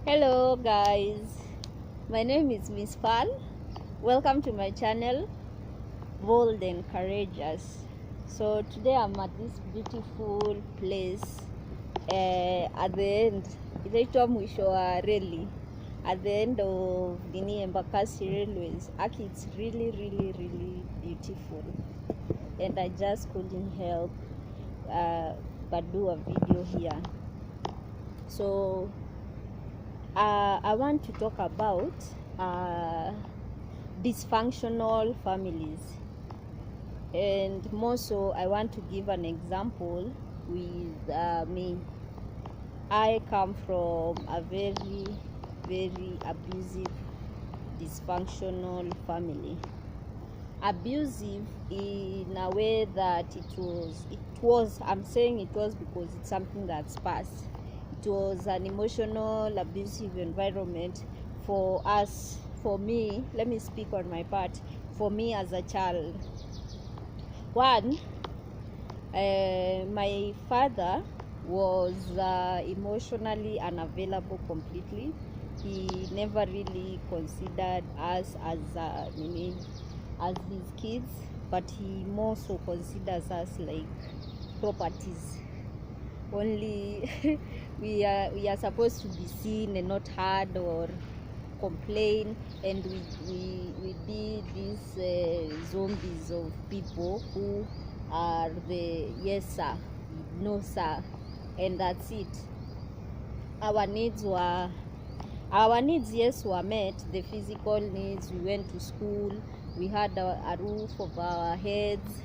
Hello guys, my name is Miss Pal. Welcome to my channel, Bold and Courageous. So today I'm at this beautiful place at the end, inaitwa mwisho wa reli, at the end of Nini Embakasi Railways. Actually, it's really beautiful, and I just couldn't help but do a video here. So I want to talk about dysfunctional families, and more so I want to give an example with me. I come from a very abusive, dysfunctional family. Abusive in a way that it was I'm saying it was because it's something that's past. It was an emotional abusive environment for us. For me, let me speak on my part. For me as a child, one, my father was emotionally unavailable completely. He never really considered us as his kids, but he more so considers us like properties. Only we are supposed to be seen and not heard or complain, and we did these zombies of people who are the yes sir, no sir, and that's it. Our needs, yes, were met. The physical needs, we went to school, we had a roof over our heads,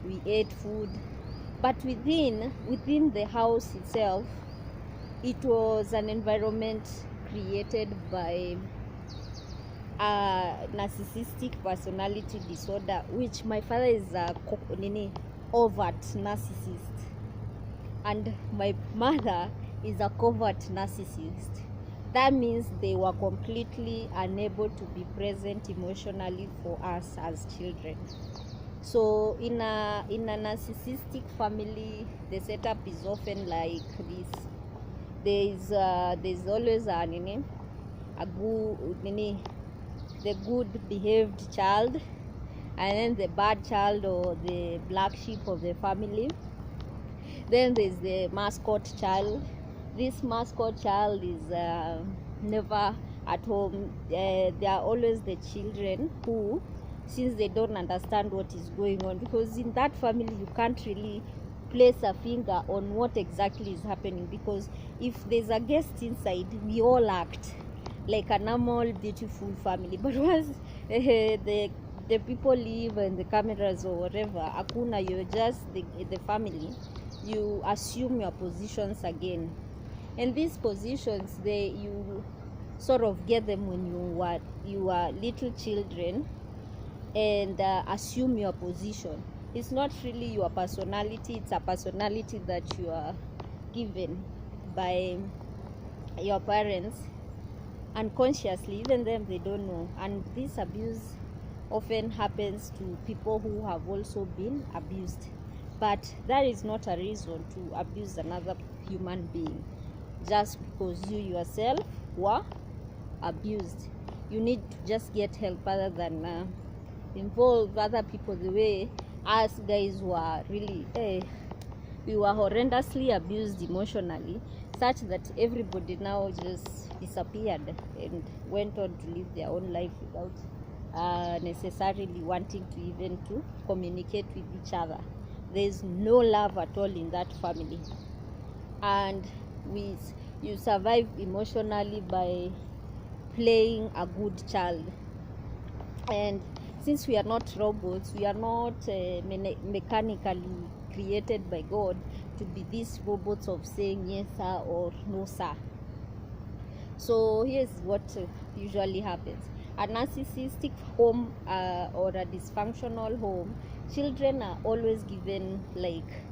we ate food. But within the house itself, it was an environment created by a narcissistic personality disorder, which my father is a overt narcissist, and my mother is a covert narcissist. That means they were completely unable to be present emotionally for us as children. So in a narcissistic family, the setup is often like this. There's always the good behaved child, and then the bad child or the black sheep of the family. Then there's the mascot child. This mascot child is never at home. They are always the children who, since they don't understand what is going on, because in that family you can't really place a finger on what exactly is happening, because if there's a guest inside, we all act like a normal beautiful family. But once the people leave and the cameras or whatever, akuna, you're just the family, you assume your positions again. And these positions, you sort of get them when you are little children, and assume your position. It's not really your personality, it's a personality that you are given by your parents unconsciously. Even them, they don't know. And this abuse often happens to people who have also been abused, but that is not a reason to abuse another human being just because you yourself were abused. You need to just get help other than involve other people the way us guys were really we were horrendously abused emotionally, such that everybody now just disappeared and went on to live their own life without necessarily wanting to even to communicate with each other. There's no love at all in that family, and you survive emotionally by playing a good child. And since we are not robots, we are not mechanically created by God to be these robots of saying yes sir or no sir. So here's what usually happens. A narcissistic home or a dysfunctional home, children are always given like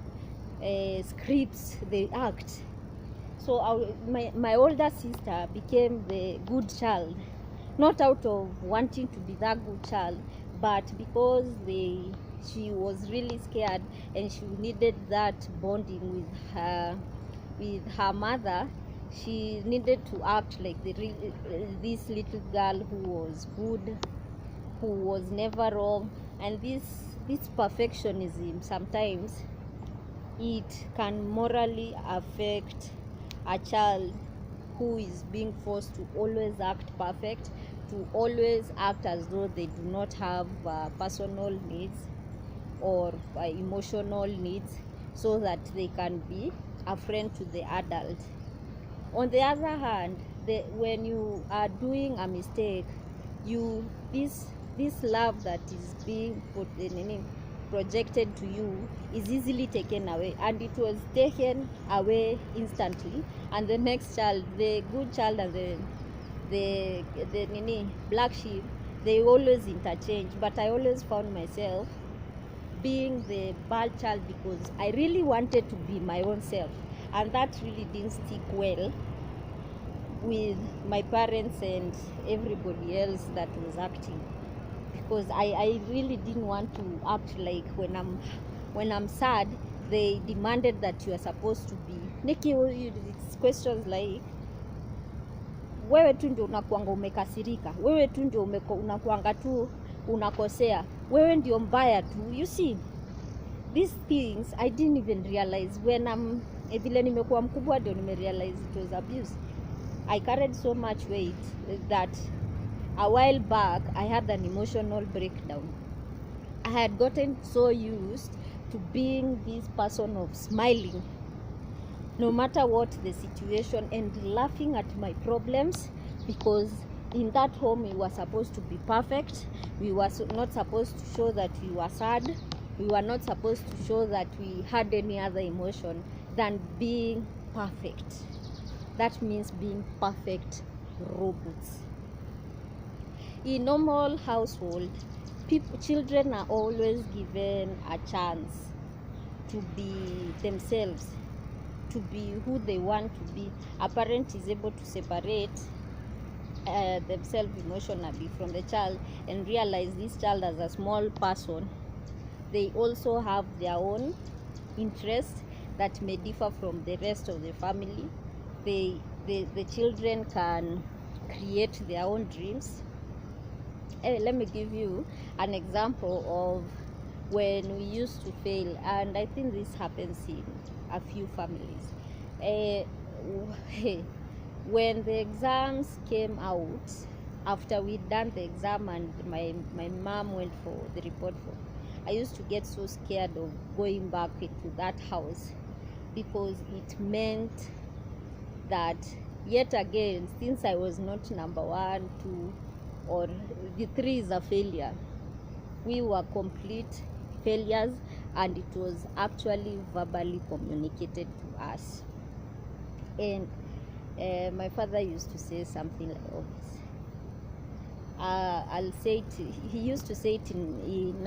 scripts they act. So my older sister became the good child, not out of wanting to be that good child, but because she was really scared and she needed that bonding with her mother. she needed to act like this little girl who was good, who was never wrong. And this perfectionism, sometimes it can morally affect a child who is being forced to always act perfect, to always act as though they do not have personal needs or emotional needs, so that they can be a friend to the adult. On the other hand, when you are doing a mistake, this love that is being projected to you is easily taken away, and it was taken away instantly. And the next child, the good child, and the black sheep, they always interchange. But I always found myself being the bad child because I really wanted to be my own self, and that really didn't stick well with my parents and everybody else that was acting, because I really didn't want to act like when I'm sad they demanded that you are supposed to be Nikki. It's questions like, wewe tu ndio unakuanga umekasirika, wewe tu ndio unakuanga tu unakosea, wewe ndio mbaya tu. You see, these things I didn't even realize when vile nimekuwa mkubwa ndio nimerealize it was abuse. I carried so much weight that a while back I had an emotional breakdown. I had gotten so used to being this person of smiling no matter what the situation, and laughing at my problems, because in that home we were supposed to be perfect. We were not supposed to show that we were sad. We were not supposed to show that we had any other emotion than being perfect. That means being perfect robots. In normal household, children are always given a chance to be themselves, to be who they want to be. A parent is able to separate themselves emotionally from the child and realize this child as a small person. They also have their own interests that may differ from the rest of the family. The children can create their own dreams. Let me give you an example of when we used to fail, and I think this happens in a few families. When the exams came out, after we'd done the exam and my mom went for the report form, I used to get so scared of going back into that house, because it meant that yet again, since I was not number 1, 2, or the 3 is a failure, we were complete failures, and it was actually verbally communicated to us. And my father used to say something like this. I'll say it. He used to say it in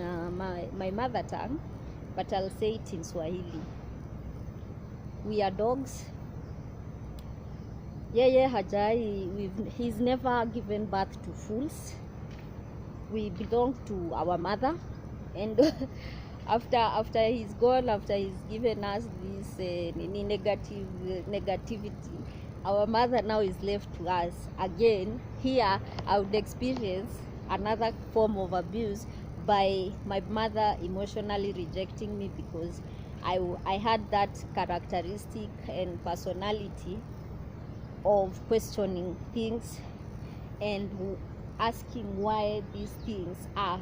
my mother tongue, but I'll say it in Swahili. We are dogs. He's never given birth to fools. We belong to our mother, and after he's gone, after he's given us this negativity, our mother now is left to us. Again, here I would experience another form of abuse by my mother emotionally rejecting me, because I had that characteristic and personality of questioning things and asking why these things are.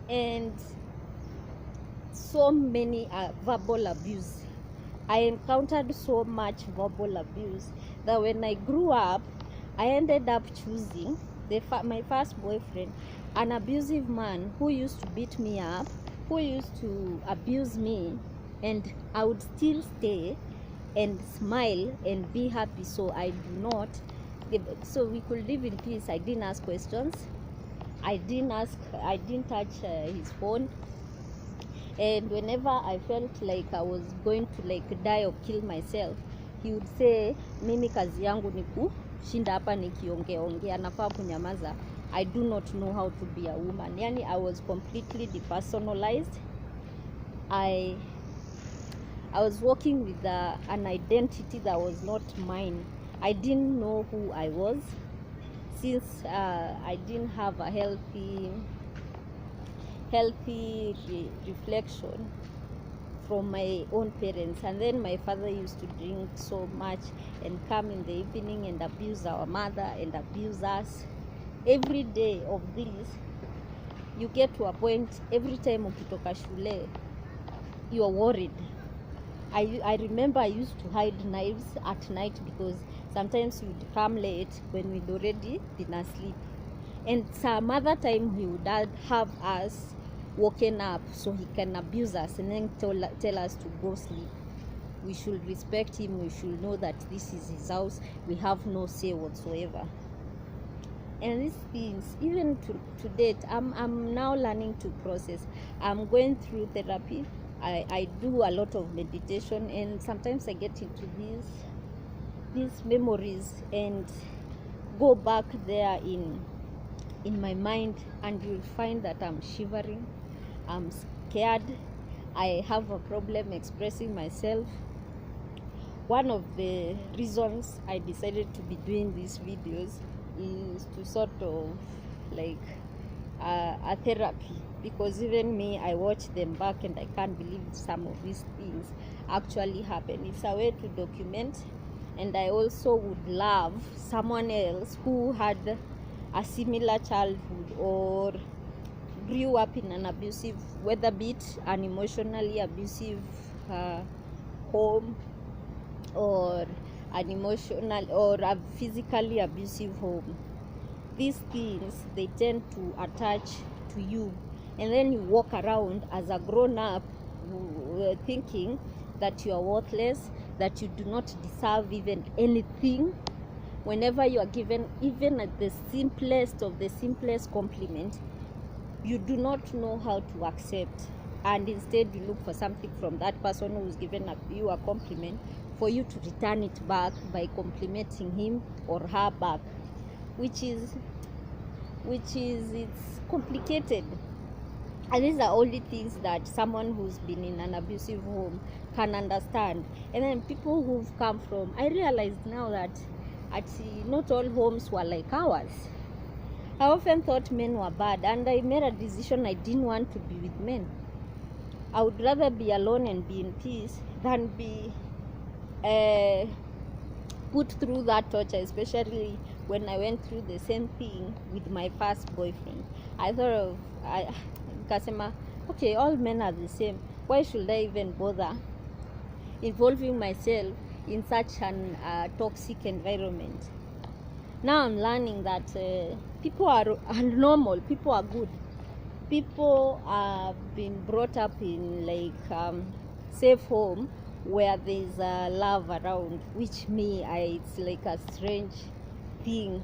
And so many verbal abuse. I encountered so much verbal abuse that when I grew up, I ended up choosing my first boyfriend, an abusive man who used to beat me up, who used to abuse me, and I would still stay and smile and be happy, so so we could live in peace. I didn't ask questions. I didn't touch his phone. And whenever I felt like I was going to die or kill myself, he would say, mimi kazi yangu ni kushinda hapa nikiongea, nafaa kunyamaza. I do not know how to be a woman. Yani, I was completely depersonalized. I was walking with an identity that was not mine. I didn't know who I was, since I didn't have a healthy reflection from my own parents. And then my father used to drink so much and come in the evening and abuse our mother and abuse us. Every day of this, you get to a point, every time ukitoka shule, you are worried. I remember I used to hide knives at night, because sometimes you'd come late when we'd already been asleep. And some other time he would have us woken up so he can abuse us and then tell us to go sleep. We should respect him. We should know that this is his house. We have no say whatsoever. And these things, even to date, I'm now learning to process. I'm going through therapy. I do a lot of meditation, and sometimes I get into these memories and go back there in my mind, and you'll find that I'm shivering, I'm scared, I have a problem expressing myself. One of the reasons I decided to be doing these videos is to sort of like a therapy, because even me, I watch them back and I can't believe some of these things actually happen. It's a way to document, and I also would love someone else who had a similar childhood or grew up in an abusive, whether be it an emotionally abusive home, or an emotional or a physically abusive home. These things, they tend to attach to you, and then you walk around as a grown-up thinking that you are worthless, that you do not deserve even anything. Whenever you are given even at the simplest of the simplest compliment, you do not know how to accept, and instead you look for something from that person who's given you a compliment, for you to return it back by complimenting him or her back, which is it's complicated. And these are only things that someone who's been in an abusive home can understand. And then people who've come from, I realized now that not all homes were like ours. I often thought men were bad, and I made a decision I didn't want to be with men. I would rather be alone and be in peace than be put through that torture, especially when I went through the same thing with my first boyfriend. I thought Kasema, okay, all men are the same. Why should I even bother involving myself in such an toxic environment? Now I'm learning that people are normal, people are good. People have been brought up in like safe home where there's love around, which it's like a strange thing.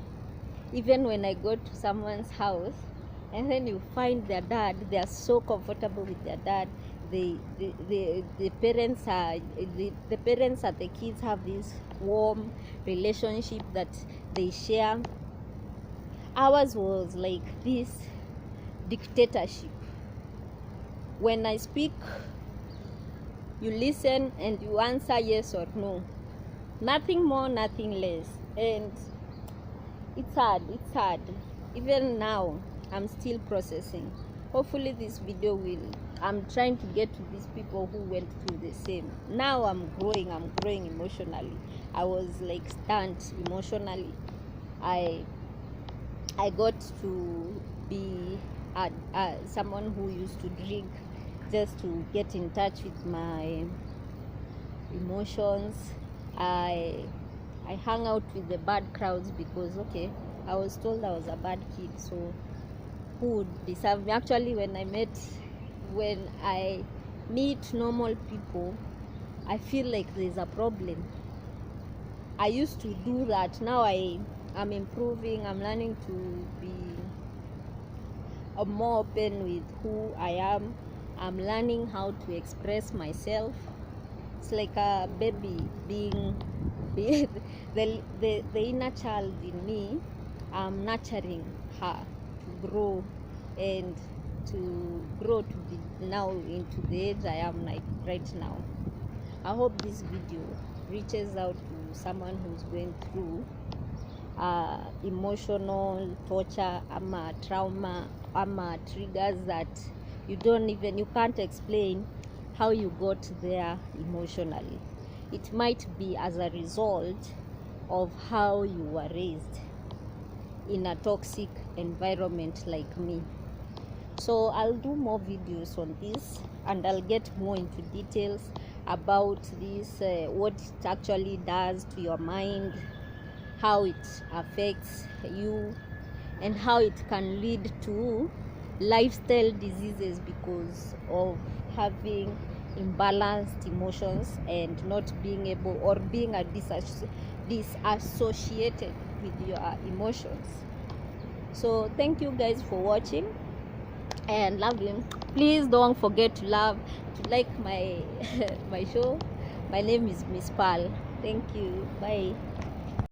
Even when I go to someone's house and then you find their dad, they are so comfortable with their dad. The parents are the parents and the kids have this warm relationship that they share. Ours was like this dictatorship. When I speak, you listen and you answer yes or no, nothing more, nothing less. And it's hard. Even now I'm still processing. Hopefully this video I'm trying to get to these people who went through the same. Now I'm growing emotionally. I was like stunned emotionally. I got to be someone who used to drink just to get in touch with my emotions. I hung out with the bad crowds because I was told I was a bad kid, so who would deserve me? Actually, when I meet normal people, I feel like there's a problem. I used to do that. Now I'm improving. I'm learning to be more open with who I am. I'm learning how to express myself. It's like a baby being the inner child in me. I'm nurturing her to grow and to be now into the age I am like right now. I hope this video reaches out to someone who's going through emotional torture, trauma, triggers that you can't explain how you got there emotionally. It might be as a result of how you were raised in a toxic environment like me. So I'll do more videos on this, and I'll get more into details about this, what it actually does to your mind, how it affects you, and how it can lead to lifestyle diseases because of having imbalanced emotions and not being able, or being disassociated with your emotions. So thank you guys for watching, and love you. Please don't forget to like my my show. My name is Miss Pal. Thank you. Bye.